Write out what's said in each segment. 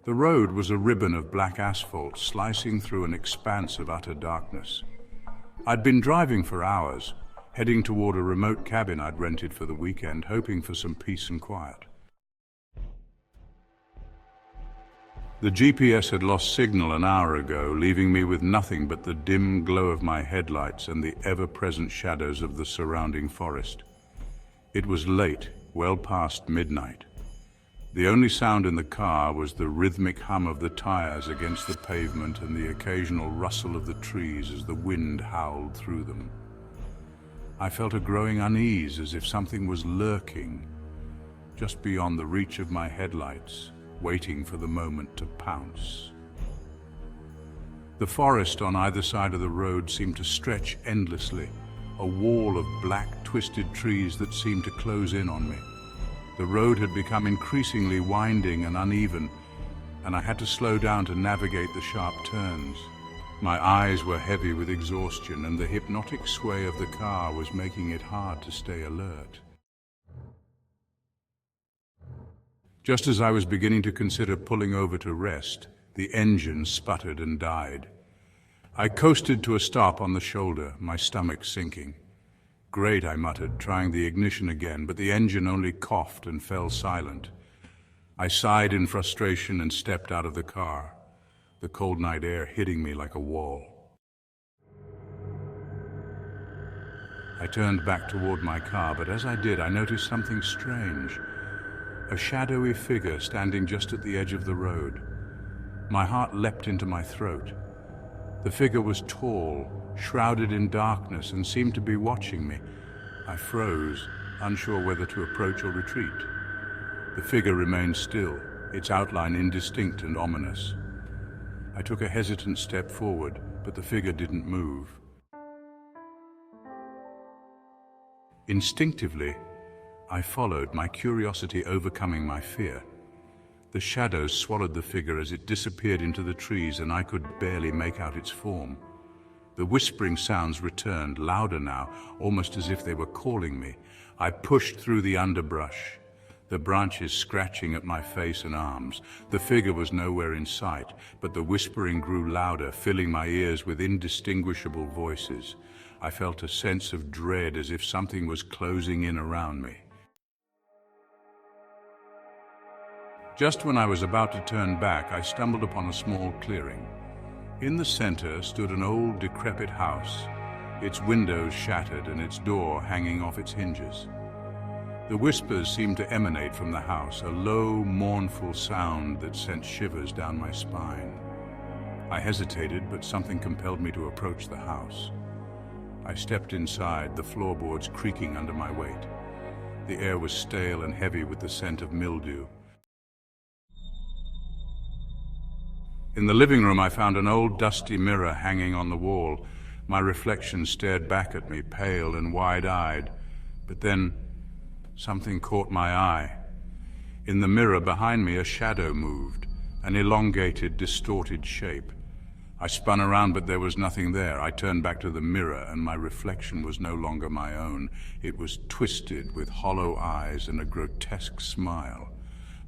The road was a ribbon of black asphalt slicing through an expanse of utter darkness. I'd been driving for hours, heading toward a remote cabin I'd rented for the weekend, hoping for some peace and quiet. The GPS had lost signal an hour ago, leaving me with nothing but the dim glow of my headlights and the ever-present shadows of the surrounding forest. It was late, well past midnight. The only sound in the car was the rhythmic hum of the tires against the pavement and the occasional rustle of the trees as the wind howled through them. I felt a growing unease, as if something was lurking just beyond the reach of my headlights, waiting for the moment to pounce. The forest on either side of the road seemed to stretch endlessly, a wall of black, twisted trees that seemed to close in on me. The road had become increasingly winding and uneven, and I had to slow down to navigate the sharp turns. My eyes were heavy with exhaustion, and the hypnotic sway of the car was making it hard to stay alert. Just as I was beginning to consider pulling over to rest, the engine sputtered and died. I coasted to a stop on the shoulder, my stomach sinking. "Great," I muttered, trying the ignition again, but the engine only coughed and fell silent. I sighed in frustration and stepped out of the car, the cold night air hitting me like a wall. I turned back toward my car, but as I did, I noticed something strange. A shadowy figure standing just at the edge of the road. My heart leapt into my throat. The figure was tall, shrouded in darkness, and seemed to be watching me. I froze, unsure whether to approach or retreat. The figure remained still, its outline indistinct and ominous. I took a hesitant step forward, but the figure didn't move. Instinctively, I followed, my curiosity overcoming my fear. The shadows swallowed the figure as it disappeared into the trees, and I could barely make out its form. The whispering sounds returned, louder now, almost as if they were calling me. I pushed through the underbrush, the branches scratching at my face and arms. The figure was nowhere in sight, but the whispering grew louder, filling my ears with indistinguishable voices. I felt a sense of dread, as if something was closing in around me. Just when I was about to turn back, I stumbled upon a small clearing. In the center stood an old, decrepit house, its windows shattered and its door hanging off its hinges. The whispers seemed to emanate from the house, a low, mournful sound that sent shivers down my spine. I hesitated, but something compelled me to approach the house. I stepped inside, the floorboards creaking under my weight. The air was stale and heavy with the scent of mildew. In the living room, I found an old dusty mirror hanging on the wall. My reflection stared back at me, pale and wide-eyed. But then, something caught my eye. In the mirror behind me, a shadow moved, an elongated, distorted shape. I spun around, but there was nothing there. I turned back to the mirror, and my reflection was no longer my own. It was twisted, with hollow eyes and a grotesque smile.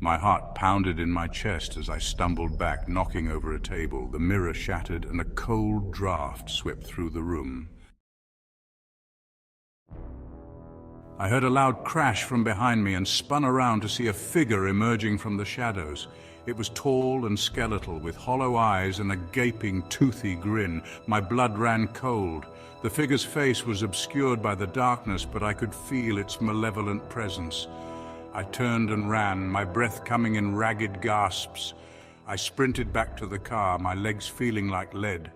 My heart pounded in my chest as I stumbled back, knocking over a table. The mirror shattered, and a cold draft swept through the room. I heard a loud crash from behind me and spun around to see a figure emerging from the shadows. It was tall and skeletal, with hollow eyes and a gaping, toothy grin. My blood ran cold. The figure's face was obscured by the darkness, but I could feel its malevolent presence. I turned and ran, my breath coming in ragged gasps. I sprinted back to the car, my legs feeling like lead.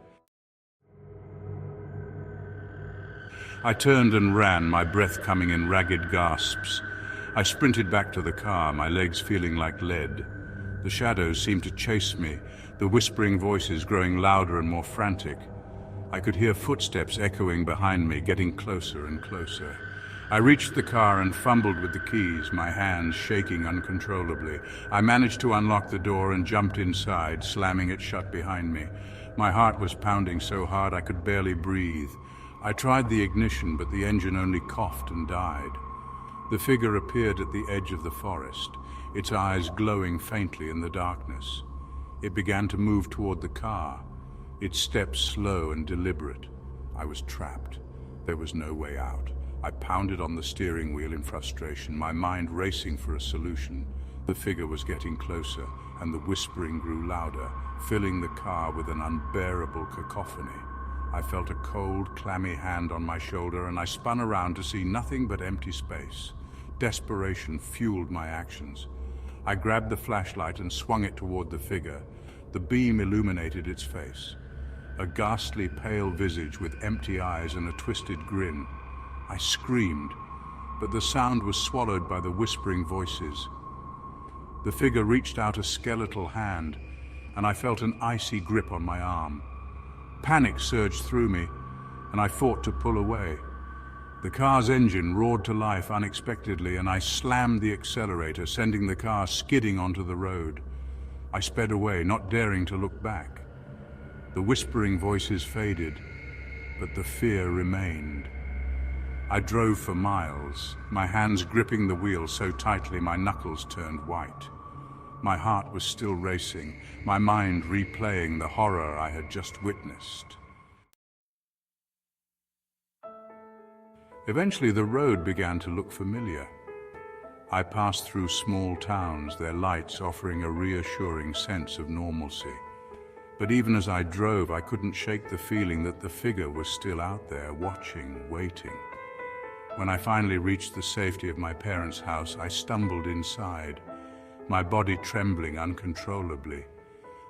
I turned and ran, my breath coming in ragged gasps. I sprinted back to the car, my legs feeling like lead. The shadows seemed to chase me, the whispering voices growing louder and more frantic. I could hear footsteps echoing behind me, getting closer and closer. I reached the car and fumbled with the keys, my hands shaking uncontrollably. I managed to unlock the door and jumped inside, slamming it shut behind me. My heart was pounding so hard I could barely breathe. I tried the ignition, but the engine only coughed and died. The figure appeared at the edge of the forest, its eyes glowing faintly in the darkness. It began to move toward the car, its steps slow and deliberate. I was trapped. There was no way out. I pounded on the steering wheel in frustration, my mind racing for a solution. The figure was getting closer, and the whispering grew louder, filling the car with an unbearable cacophony. I felt a cold, clammy hand on my shoulder, and I spun around to see nothing but empty space. Desperation fueled my actions. I grabbed the flashlight and swung it toward the figure. The beam illuminated its face. A ghastly, pale visage with empty eyes and a twisted grin. I screamed, but the sound was swallowed by the whispering voices. The figure reached out a skeletal hand, and I felt an icy grip on my arm. Panic surged through me, and I fought to pull away. The car's engine roared to life unexpectedly, and I slammed the accelerator, sending the car skidding onto the road. I sped away, not daring to look back. The whispering voices faded, but the fear remained. I drove for miles, my hands gripping the wheel so tightly my knuckles turned white. My heart was still racing, my mind replaying the horror I had just witnessed. Eventually, the road began to look familiar. I passed through small towns, their lights offering a reassuring sense of normalcy. But even as I drove, I couldn't shake the feeling that the figure was still out there, watching, waiting. When I finally reached the safety of my parents' house, I stumbled inside, my body trembling uncontrollably.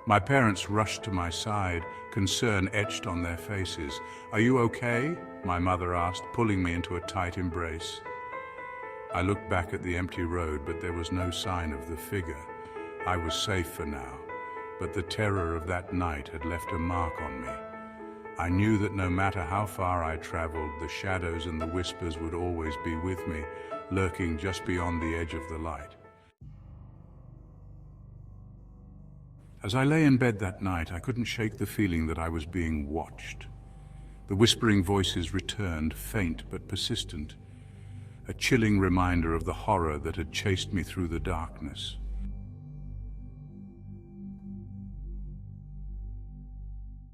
My parents rushed to my side, concern etched on their faces. "Are you okay?" my mother asked, pulling me into a tight embrace. I looked back at the empty road, but there was no sign of the figure. I was safe for now, but the terror of that night had left a mark on me. I knew that no matter how far I traveled, the shadows and the whispers would always be with me, lurking just beyond the edge of the light. As I lay in bed that night, I couldn't shake the feeling that I was being watched. The whispering voices returned, faint but persistent, a chilling reminder of the horror that had chased me through the darkness.